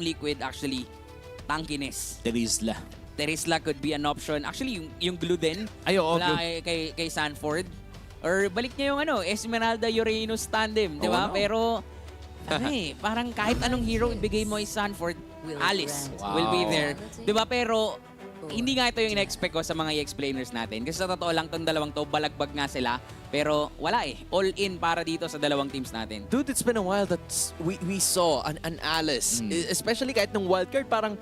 Liquid actually, tankiness. Terizla. Could be an option. Actually, yung glue din. Ay, oo, Wala glue. kay Sanford. Or balik niya yung Esmeralda Uranus tandem, di ba? Oo, no. Pero parang kahit anong hero ibigay mo ay Sanford, Alice will be there. Di ba? Pero hindi nga ito yung in-expect ko sa mga i-explainers natin. Kasi sa totoo lang, tong dalawang to, balagbag nga sila. Pero wala All in para dito sa dalawang teams natin. Dude, it's been a while that we saw an Alice. Especially kahit ng wildcard, parang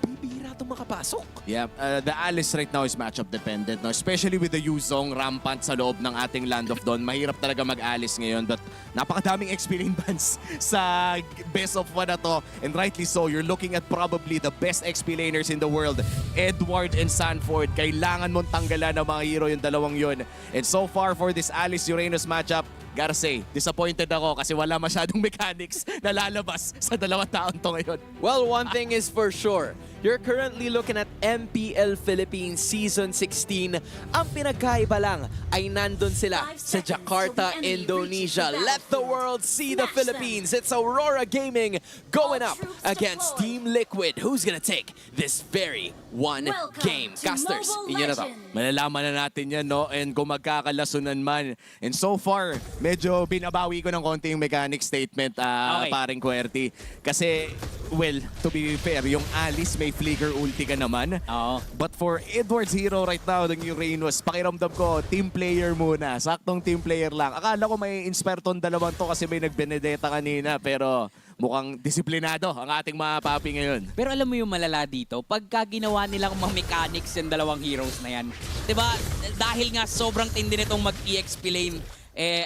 bibira itong makapasok. Yeah, the Alice right now is matchup dependent, no? Especially with the Yuzong rampant sa loob ng ating Land of Dawn. Mahirap talaga mag-Alice ngayon, but napakadaming XP bans sa best of one na to. And rightly so, you're looking at probably the best XP laners in the world, Edward and Sanford. Kailangan mong tanggalan ng mga hero yung dalawang yun. And so far for this Alice-Uranus matchup, gotta say, disappointed ako kasi wala masyadong mechanics na lalabas sa dalawang taon to ngayon. Well, one thing is for sure. You're currently looking at MPL Philippines Season 16. Ang pinagkaiba lang ay nandun sila sa Jakarta, Indonesia. Let the world see the Philippines. It's Aurora Gaming going up against Team Liquid. Who's gonna take this very one game? Casters, inyo na to. Malalaman na natin yan, no? And kung magkakalasunan man. And so far, medyo binabawi ko ng konti yung mechanic statement, Okay. paring QWERTY. Kasi, well, to be fair, yung Alice may flicker ulti ka naman. Oo. But for Edward's hero right now, yung Uranus, pakiramdam ko, team player muna. Saktong team player lang. Akala ko may inspire tong dalawang to kasi may nag-Benedetta kanina. Pero mukhang disiplinado ang ating mga papi ngayon. Pero alam mo yung malala dito, pagka ginawa nilang mga mechanics yung dalawang heroes na yan, 'di ba? Dahil nga sobrang tindi nitong mag-EXP lane,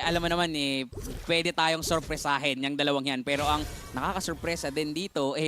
alam mo naman pwede tayong sorpresahin yung dalawang yan. Pero ang nakakasurpresa din dito,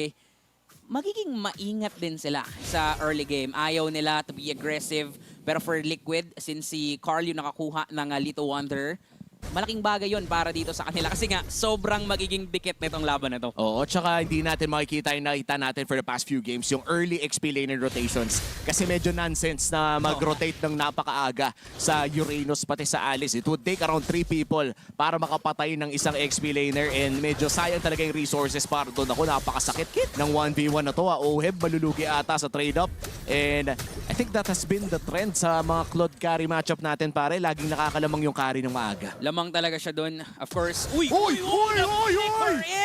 magiging maingat din sila sa early game. Ayaw nila to be aggressive. Pero for Liquid, since si Carl yung nakakuha ng Lito Wanderer, malaking bagay yon para dito sa kanila. Kasi nga, sobrang magiging dikit nitong laban na to. Oo, tsaka hindi natin makikita yung nakita natin for the past few games, yung early XP laner rotations. Kasi medyo nonsense na mag-rotate ng napakaaga sa Uranus pati sa Alice. It would take around 3 people para makapatay ng isang XP laner and medyo sayang talaga yung resources para doon. Ako, napakasakit ng 1v1 na to. Oheb, malulugi ata sa trade-up. And I think that has been the trend sa mga Claude carry matchup natin, pare. Laging nakakalamang yung carry ng maaga. Lamang talaga siya doon. Of course. Uy! Uy!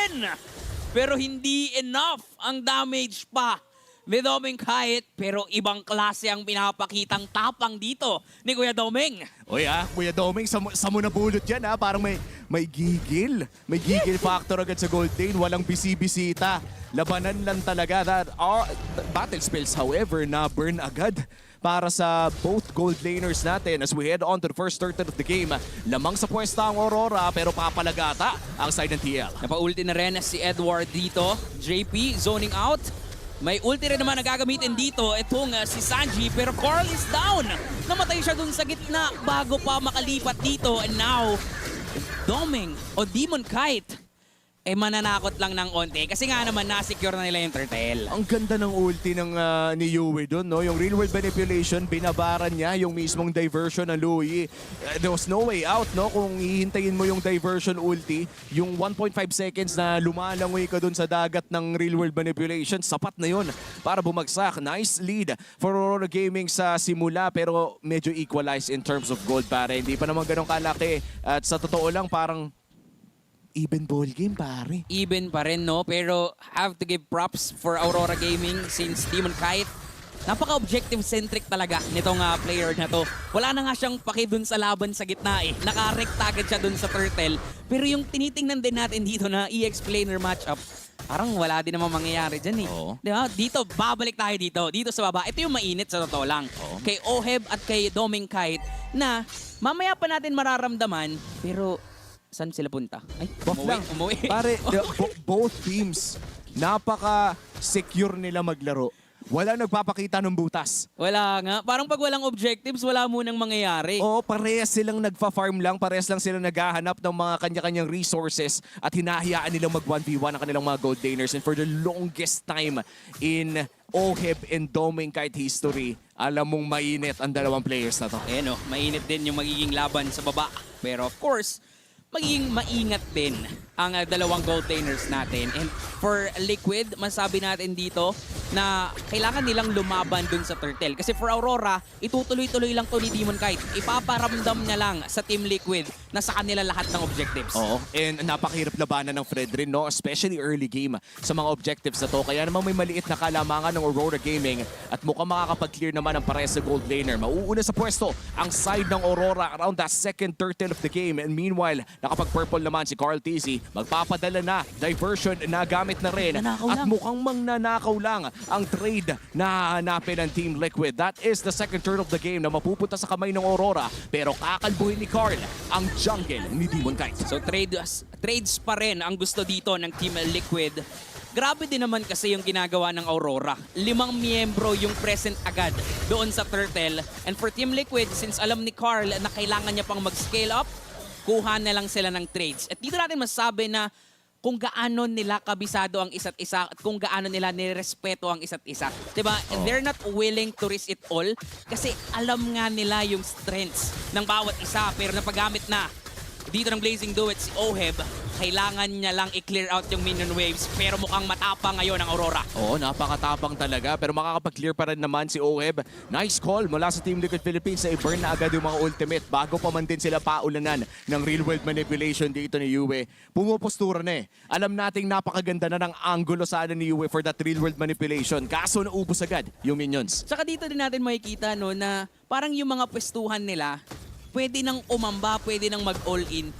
In! Pero hindi enough ang damage pa ni Doming kahit, pero ibang klase ang pinapakitang tapang dito ni Kuya Doming. Uy Kuya Doming, sa mo nabulot yan parang may gigil. May gigil factor agad sa Gold Lane. Walang bisi-bisita. Labanan lang talaga. Battle spells, however, na burn agad para sa both gold laners natin as we head on to the first third of the game. Lamang sa pwesta ang Aurora pero papalagata ang side ng TL. Napa-ulti na rin si Edward dito. JP zoning out. May ulti rin naman na gagamitin dito itong si Sanji, pero Carl is down. Namatay siya dun sa gitna bago pa makalipat dito. And now, Doming o Demon Kite mananakot lang ng onte kasi nga naman na-secure na nila yung turtle. Ang ganda ng ulti ng ni Yue doon, no? Yung real world manipulation, binabaran niya yung mismong diversion ng Louie. There was no way out, no? Kung hihintayin mo yung diversion ulti, yung 1.5 seconds na lumalangoy ka doon sa dagat ng real world manipulation, sapat na yun para bumagsak. Nice lead for Aurora Gaming sa simula pero medyo equalized in terms of gold, pare. Hindi pa naman ganun kalaki at sa totoo lang parang even ball game, pare. Even pa rin, no? Pero have to give props for Aurora Gaming since Demon Kite, napaka-objective-centric talaga nitong player na to. Wala na nga siyang paki dun sa laban sa gitna Naka-recta agad siya dun sa turtle. Pero yung tinitingnan din natin dito na e-explainer matchup, parang wala din naman mangyayari dyan Oo. Diba? Dito, babalik tayo dito sa baba. Ito yung mainit sa totoo lang. Oo. Kay Oheb at kay Doming Kite na mamaya pa natin mararamdaman, pero saan sila punta? Ay, Buff lang. umuwi. Pare, both teams, napaka-secure nila maglaro. Wala nagpapakita ng butas. Wala nga. Parang pag walang objectives, wala munang mangyayari. Oo, parehas silang nagfa-farm lang, parehas lang silang naghahanap ng mga kanya-kanyang resources at hinahayaan nilang mag 1v1 ang kanilang mga gold laners. And for the longest time in Oheb and Doming Kite history, alam mong mainit ang dalawang players na to. Mainit din yung magiging laban sa baba. Pero of course, magiging maingat din ang dalawang gold laners natin. And for Liquid, masabi natin dito na kailangan nilang lumaban dun sa Turtle. Kasi for Aurora, itutuloy-tuloy lang to ni Demon Kite. Ipaparamdam na lang sa Team Liquid na sa kanila lahat ng objectives. Oo, and napakahirap labanan ng Fredrin, no? Especially early game sa mga objectives na to. Kaya namang may maliit na kalamangan ng Aurora Gaming at mukhang makakapag-clear naman ang pares sa gold laner. Mauuna sa pwesto ang side ng Aurora around that second turtle of the game. And meanwhile, nakapag-purple naman si Carl Tizzy. Magpapadala na, diversion na gamit na rin. Nanakaw At lang. mukhang mangnanakaw lang ang trade na hahanapin ng Team Liquid. That is the second turn of the game na mapupunta sa kamay ng Aurora. Pero kakalbuhin ni Carl ang jungle ni Demon Kite. So trades pa rin ang gusto dito ng Team Liquid. Grabe din naman kasi yung ginagawa ng Aurora. 5 miyembro yung present agad doon sa Turtle. And for Team Liquid, since alam ni Carl na kailangan niya pang mag-scale up, kuha na lang sila ng trades. At dito natin masabi na kung gaano nila kabisado ang isa't isa at kung gaano nila nirespeto ang isa't isa. Diba? They're not willing to risk it all kasi alam nga nila yung strengths ng bawat isa. Pero napagamit na dito ng Blazing Duet si Oheb, kailangan niya lang i-clear out yung minion waves pero mukhang matapang ngayon ang Aurora. Oo, napakatapang talaga pero makakapag-clear pa rin naman si Oheb. Nice call mula sa Team Liquid Philippines na i-burn na agad yung mga ultimate bago pa man din sila paulanan ng real world manipulation dito ni Yue. Pumupostura na eh. Alam nating napakaganda na ng angulo sana ni Yue for that real world manipulation. Kaso naubos agad yung minions. Saka dito din natin makikita no, na parang yung mga pwestuhan nila, pwede nang umamba, pwede nang mag-all-in,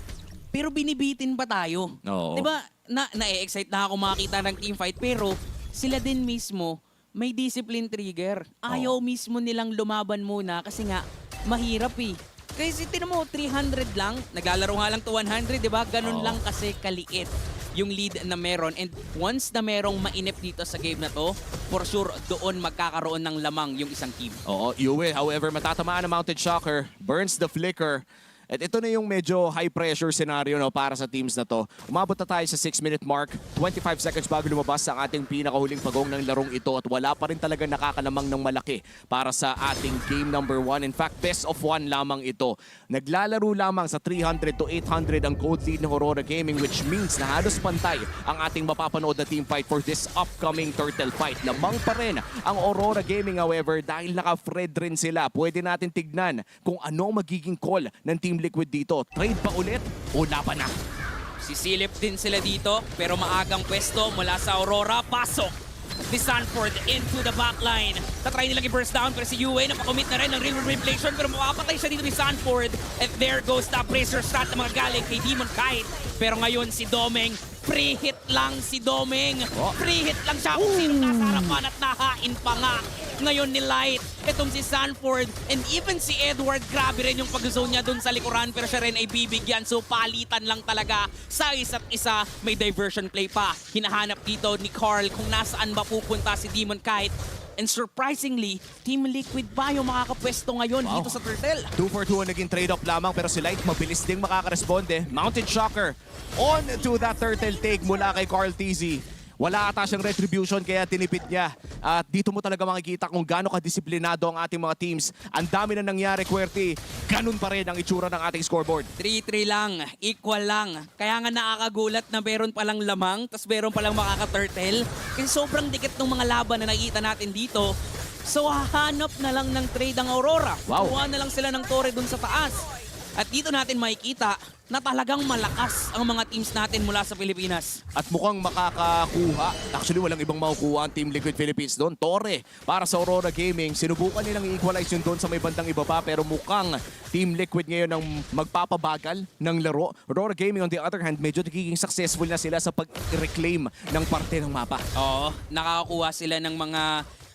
pero binibitin pa tayo. Oo. Diba, na-excite na ako makakita ng teamfight, pero sila din mismo may discipline trigger. Ayaw mismo nilang lumaban muna kasi nga, mahirap eh. Kasi tinan mo, 300 lang, naglalaro nga lang to 100, diba? Ganun lang kasi kaliit yung lead na meron. And once na merong mainip dito sa game na to, for sure, doon magkakaroon ng lamang yung isang team. Oo, Yue, however, matatamaan ang Mounted Shocker, burns the flicker. At ito na yung medyo high pressure scenario no, para sa teams na to. Umabot na tayo sa 6-minute mark, 25 seconds bago lumabas ang ating pinakahuling pagong ng larong ito at wala pa rin talaga nakakalamang ng malaki para sa ating game number 1. In fact, best of 1 lamang ito. Naglalaro lamang sa 300 to 800 ang gold lead ng Aurora Gaming, which means na halos pantay ang ating mapapanood na team fight for this upcoming turtle fight. Lamang pa rin ang Aurora Gaming, however, dahil naka-Fred rin sila. Pwede natin tignan kung ano magiging call ng Team Liquid dito. Trade pa ulit o laban na? Sisilip din sila dito, pero maagang pwesto mula sa Aurora. Pasok ni Sanford into the backline. Tatry nilang i-burst down, pero si Yue napakomit na rin ng real world manipulation, pero makapatay siya dito ni Sanford. And there goes the pressure start na mga galing kay Demon Kite. Pero ngayon si Domeng, free hit lang si Domeng. Free hit lang siya kung sino nasa harapan at nahain pa nga. Ngayon ni Light, itong si Sanford, and even si Edward, grabe rin yung pag-zone niya dun sa likuran, pero siya rin ay bibigyan. So palitan lang talaga sa isa't isa. May diversion play pa. Hinahanap dito ni Carl kung nasaan ba pupunta si Demon Kite. And surprisingly, Team Liquid pa yung makakapwesto ngayon dito sa Turtle. 2 for 2 ang naging trade-off lamang pero si Light mabilis ding makakaresponde. Mounted Shocker on to that turtle take mula kay Carl Tizzy. Wala ata siyang retribution kaya tinipid niya. At dito mo talaga makikita kung gaano kadisiplinado ang ating mga teams. Ang dami na nangyari, Querty. Ganun pa rin ang itsura ng ating scoreboard. 3-3 lang, equal lang. Kaya nga nakakagulat na meron palang lamang, tas meron palang makaka-turtle. Kasi sobrang dikit ng mga laban na nakikita natin dito. So hahanap na lang ng trade ang Aurora. Wow. Kuha na lang sila ng torre dun sa taas. At dito natin makikita na talagang malakas ang mga teams natin mula sa Pilipinas. At mukhang makakakuha. Actually, walang ibang makukuha ang Team Liquid Philippines doon. Torre para sa Aurora Gaming. Sinubukan nilang i-equalize yun doon sa may bandang ibaba pero mukhang Team Liquid ngayon ang magpapabagal ng laro. Aurora Gaming on the other hand, medyo nagiging successful na sila sa pag-reclaim ng parte ng mapa. Oo, nakakakuha sila ng mga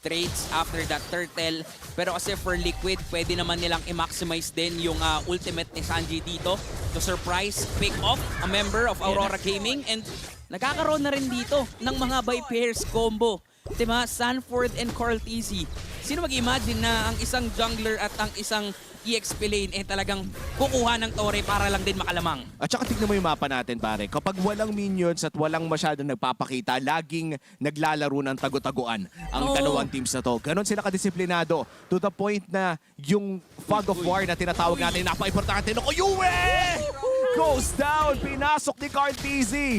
trades after that turtle. Pero kasi for Liquid, pwede naman nilang i-maximize din yung ultimate ni Sanji dito to surprise, pick off a member of Aurora Gaming. And nagkakaroon na rin dito ng mga by pairs combo. Diba? Sanford and Carl Tizzy. Sino mag-imagine na ang isang jungler at ang isang EXP lane talagang kukuha ng torre para lang din makalamang. At saka tignan mo yung mapa natin, pare. Kapag walang minions at walang masyadong nagpapakita, laging naglalaro ng tago-taguan ang dalawang teams na to. Ganon sila kadisiplinado to the point na yung fog of war na tinatawag natin, napaka-importante. Naku, Yue! goes down. Pinasok ni Carteezy.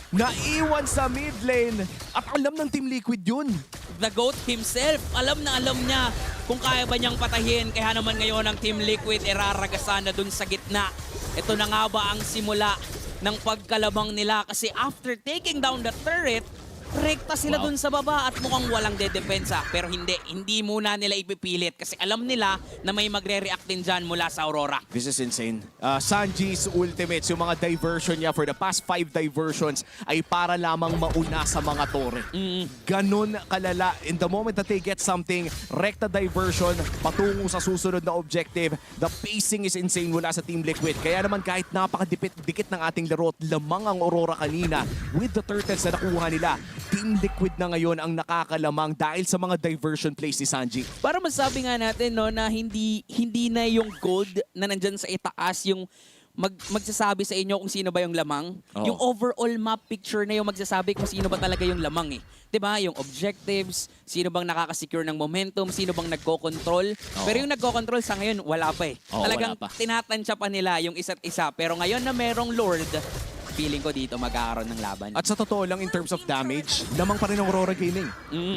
Naiwan sa mid lane. At alam ng Team Liquid yun. The GOAT himself, alam na alam niya kung kaya ba niyang patahin. Kaya naman ngayon ang Team Liquid iraragasan na dun sa gitna. Ito na nga ba ang simula ng pagkalabang nila? Kasi after taking down the turret, rekta sila dun sa baba at mukhang walang dedepensa. Pero hindi muna nila ipipilit kasi alam nila na may magre-react din dyan mula sa Aurora. This is insane. Sanji's ultimates, yung mga diversion niya for the past 5 diversions ay para lamang mauna sa mga tore. Ganun kalala. In the moment that they get something, rekta diversion, patungo sa susunod na objective, the pacing is insane mula sa Team Liquid. Kaya naman kahit napakadikit ng ating laro, lamang ang Aurora kanina with the turtles na nakuha nila. Team Liquid na ngayon ang nakakalamang dahil sa mga diversion plays ni Sanji. Para masabi nga natin no, na hindi na yung gold na nandyan sa itaas yung magsasabi sa inyo kung sino ba yung lamang. Oo. Yung overall map picture na yung magsasabi kung sino ba talaga yung lamang eh. 'Di ba? Yung objectives, sino bang nakaka-secure ng momentum, sino bang nagko-control. Pero yung nagko-control sa ngayon, wala pa eh. Oo, Talagang wala pa. tinatansya pa nila yung isa't isa. Pero ngayon na merong Lord, feeling ko dito magkakaroon ng laban. At sa totoo lang, in terms of damage, lamang pa rin ang Aurora Gaming.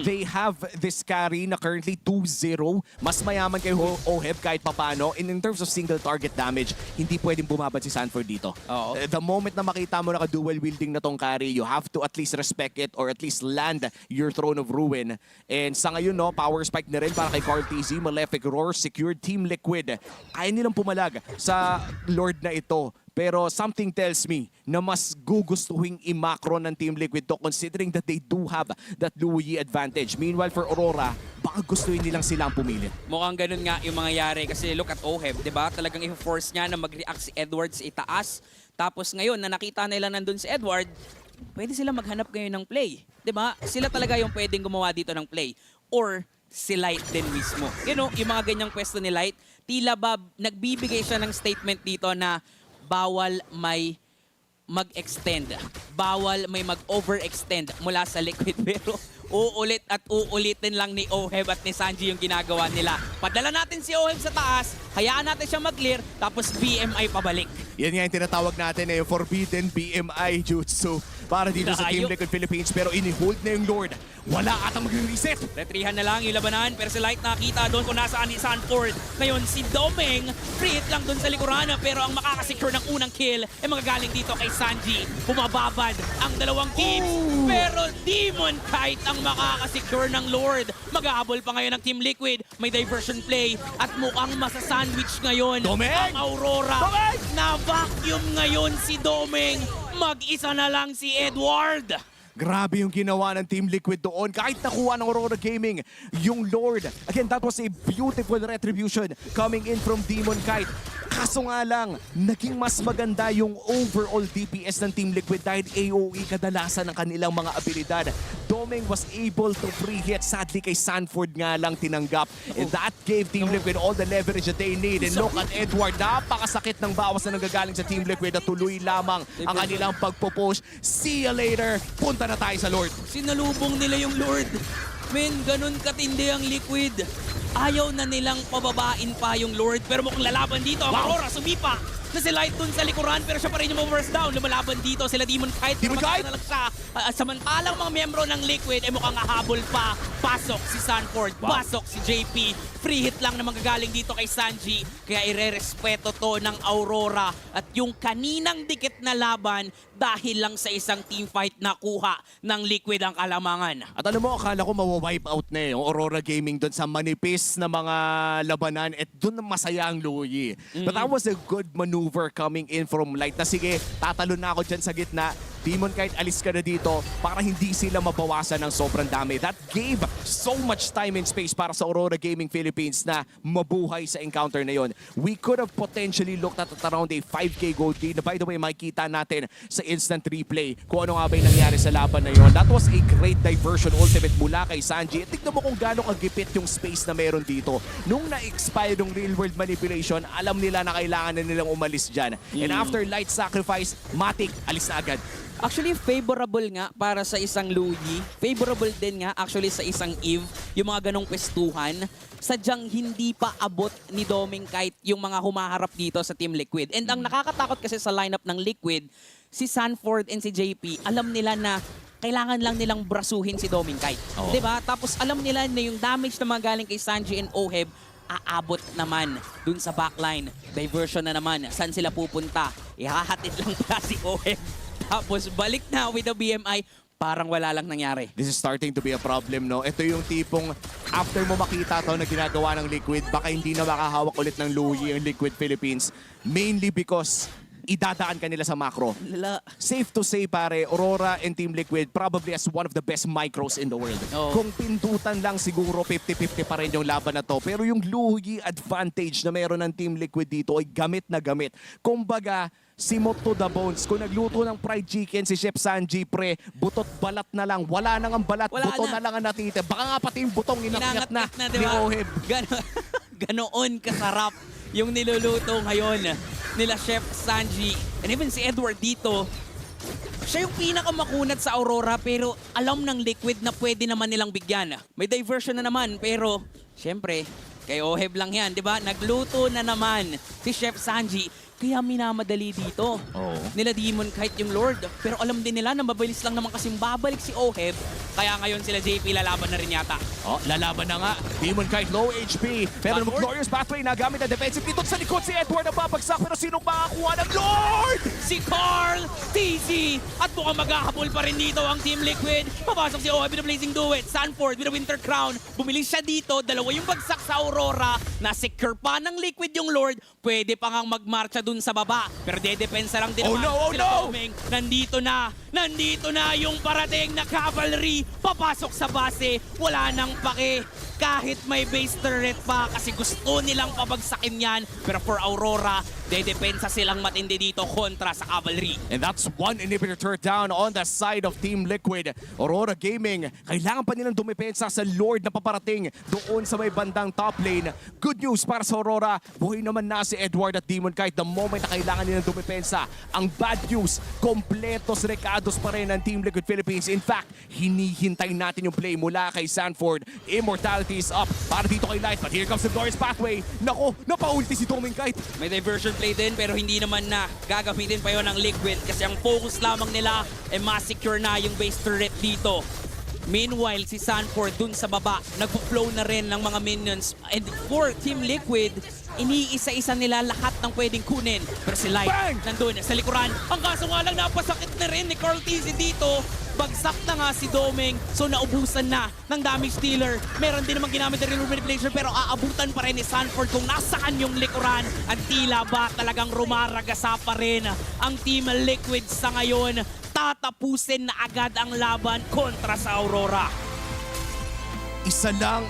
They have this carry na currently 2-0. Mas mayaman kay Oheb kahit papano. And in terms of single target damage, hindi pwedeng bumabad si Sanford dito. Oo. The moment na makita mo na ka-dual wielding na tong carry, you have to at least respect it or at least land your Throne of Ruin. And sa ngayon, no, power spike na rin para kay Carteezy. Malefic Roar, secured Team Liquid. Kaya nilang pumalag sa Lord na ito. Pero something tells me na mas gugustuhin i-macro ng Team Liquid to considering that they do have that Louis advantage. Meanwhile for Aurora, baka gustuhin nilang silang pumilit. Mukhang ganun nga yung mangyayari kasi look at Oheb, 'di ba? Talagang i-force niya na mag-react si Edward sa itaas. Tapos ngayon na nakita nila nandun si Edward, pwede sila maghanap ngayon ng play. 'Di ba? Sila talaga yung pwedeng gumawa dito ng play or si Light din mismo. You know, yung mga ganyang pwesto ni Light, tila ba nagbibigay siya ng statement dito na bawal may mag-extend. Bawal may mag-overextend mula sa Liquid. Pero uulit at uulitin lang ni Oheb at ni Sanji yung ginagawa nila. Padala natin si Oheb sa taas, hayaan natin siya mag-clear, tapos BMI pabalik. Yan nga yung tinatawag natin yung Forbidden BMI Jutsu para dito sa Team Layo. Liquid Philippines. Pero ini-hold na yung Lord. Wala atang mag-reset. Retrihan na lang yung labanan, pero si Light nakita doon kung nasaan ni Sanford. Ngayon si Domeng, free hit lang doon sa likuran, pero ang makakasecure ng unang kill ay magagaling dito kay Sanji. Bumababad ang dalawang teams, pero Demon Kite ang makakasecure ng Lord. Maghahabol pa ngayon ng Team Liquid, may diversion play, at mukhang masasandwich ngayon Domeng! ang Aurora. Domeng! Na-vacuum ngayon si Domeng. Mag-isa na lang si Edward. Grabe yung ginawa ng Team Liquid doon. Kahit nakuha ng Aurora Gaming, yung Lord. Again, that was a beautiful retribution coming in from Demon Kite. Kaso nga lang, naging mas maganda yung overall DPS ng Team Liquid dahil AOE kadalasan ng kanilang mga abilidad. Domeng was able to free hit. Sadly kay Sanford nga lang tinanggap. And that gave Team Liquid all the leverage that they need. And look at Edward, napakasakit ng bawas na nanggagaling sa Team Liquid at tuloy lamang ang kanilang pagpo-push. See you later. Punta na tayo sa Lord. Sinalubong nila yung Lord. Men, ganun katindi ang Liquid. Ayaw na nilang pababain pa yung Lord. Pero mukhang lalaban dito. Ang Aurora sumipa na si Light dun sa likuran. Pero siya pa rin yung ma-burst down. Lumalaban dito sila Demon Kite. Demon Kite! Na lang siya. Samantalang mga miyembro ng Liquid ay mukhang hahabol pa. Pasok si Sanford. Pasok si JP. Free hit lang na magagaling dito kay Sanji. Kaya ire-respeto to ng Aurora. At yung kaninang dikit na laban dahil lang sa isang teamfight nakuha ng Liquid ang kalamangan. At alam mo, akala ko mawa-wipe out na yung Aurora Gaming doon sa manipis na mga labanan at doon na masaya ang Louis. But that was a good maneuver coming in from Light na sige, tatalo na ako dyan sa gitna. Demon Kite, alis ka na dito para hindi sila mabawasan ng sobrang dami. That gave so much time and space para sa Aurora Gaming Philippines na mabuhay sa encounter na yon. We could have potentially looked at around a 5K gold lead. By the way, makikita natin sa instant replay kung ano nga ba yung nangyari sa laban na yon. That was a great diversion ultimate mula kay Sanji. Tignan mo kung gaano kagipit yung space na meron dito. Nung na-expire yung real world manipulation, alam nila na kailangan na nilang umalis dyan. And after Light sacrifice, Matic, alis na agad. Actually, favorable nga para sa isang Louis. Favorable din nga actually sa isang Eve, yung mga ganong pwestuhan. Sadyang hindi pa abot ni Doming kahit yung mga humaharap dito sa Team Liquid. And ang nakakatakot kasi sa lineup ng Liquid, si Sanford and si JP, alam nila na kailangan lang nilang brasuhin si Doming Kite. Oo. 'Di ba? Tapos alam nila na yung damage na mga galing kay Sanji and Oheb, aabot naman dun sa backline. Diversion na naman. Saan sila pupunta? Ihahatid lang pala si Oheb. Tapos balik na with the BMI. Parang wala lang nangyari. This is starting to be a problem, no? Ito yung tipong after mo makita to na ginagawa ng Liquid, baka hindi na makahawak ulit ng Louis ang Liquid Philippines. Mainly because idadaan ka nila sa macro. Lala. Safe to say, pare, Aurora and Team Liquid probably as one of the best micros in the world. Oo. Kung pindutan lang siguro 50-50 pa rin yung laban na to. Pero yung Louis advantage na meron ng Team Liquid dito ay gamit na gamit. Kumbaga, simot to the bones. Kung nagluto ng fried chicken si Chef Sanji, pre, butot balat na lang. Wala nang ang balat, Wala buto na. na lang ang natitira. Baka nga pati yung butong inakit na, di ni ba? Oheb. Ganoon kasarap yung niluluto ngayon nila Chef Sanji. And even si Edward dito, siya yung pinakamakunat sa Aurora pero alam ng Liquid na pwede naman nilang bigyan. May diversion na naman pero syempre kay Oheb lang yan, di ba? Nagluto na naman si Chef Sanji. Kaya minamadali dito. Oo. Nila Demon Kite yung Lord. Pero alam din nila na mabilis lang naman kasi babalik si Oheb. Kaya ngayon sila JP lalaban na rin yata. Oh, lalaban na nga. Demon Kite, low HP. Pero Backward. Glorious Pathway na gamit na defensive dito sa likod si Edward ang babagsak. Pero sinong makakuha ng Lord? Si Carl, TZ, at mukhang maghahabol pa rin dito ang Team Liquid. Papasok si Oheb with a Blazing Duet. Sanford with a Winter Crown. Bumili siya dito. Dalawa yung bagsak sa Aurora. Na-secure pa ng Liquid yung Lord. Pwede pa ngang magmarcha dun sa baba. Pero dedepensa lang din Oh naman no, oh sila no! Doming. Nandito na yung parating na cavalry. Papasok sa base. Wala nang pake. Kahit may base turret pa kasi gusto nilang pabagsakin yan. Pero for Aurora, dedepensa silang matindi dito kontra sa cavalry. And that's one inhibitor turret down on the side of Team Liquid. Aurora Gaming, kailangan pa nilang dumepensa sa Lord na paparating doon sa may bandang top lane. Good news para sa Aurora. Buhay naman na si Edward at Demon Kite the moment na kailangan nilang dumepensa. Ang bad news, kompletos rekados pa rin ng Team Liquid Philippines. In fact, hinihintay natin yung play mula kay Sanford. Immortality is up para dito kay Light. But here comes the Glorious Pathway. Nako, napaulti si Doming Kite. May diversion play din pero hindi naman na gagamitin pa yon ng Liquid kasi ang focus lamang nila ay ma-secure na yung base turret dito. Meanwhile, si Sanford dun sa baba, nag-flow na rin ng mga minions. And for Team Liquid, iniisa-isa nila lahat ng pwedeng kunin. Pero si Light, Bang! nandun sa likuran. Ang kaso nga lang, napasakit na rin ni Carl TZ dito. Bagsak na nga si Doming, so naubusan na ng damage dealer. Meron din naman ginamit na real manipulation pero aabutan pa rin ni Sanford kung nasaan yung likuran. At tila ba talagang rumaragasa pa rin ang Team Liquid sa ngayon. Tatapusin na agad ang laban kontra sa Aurora. Isa lang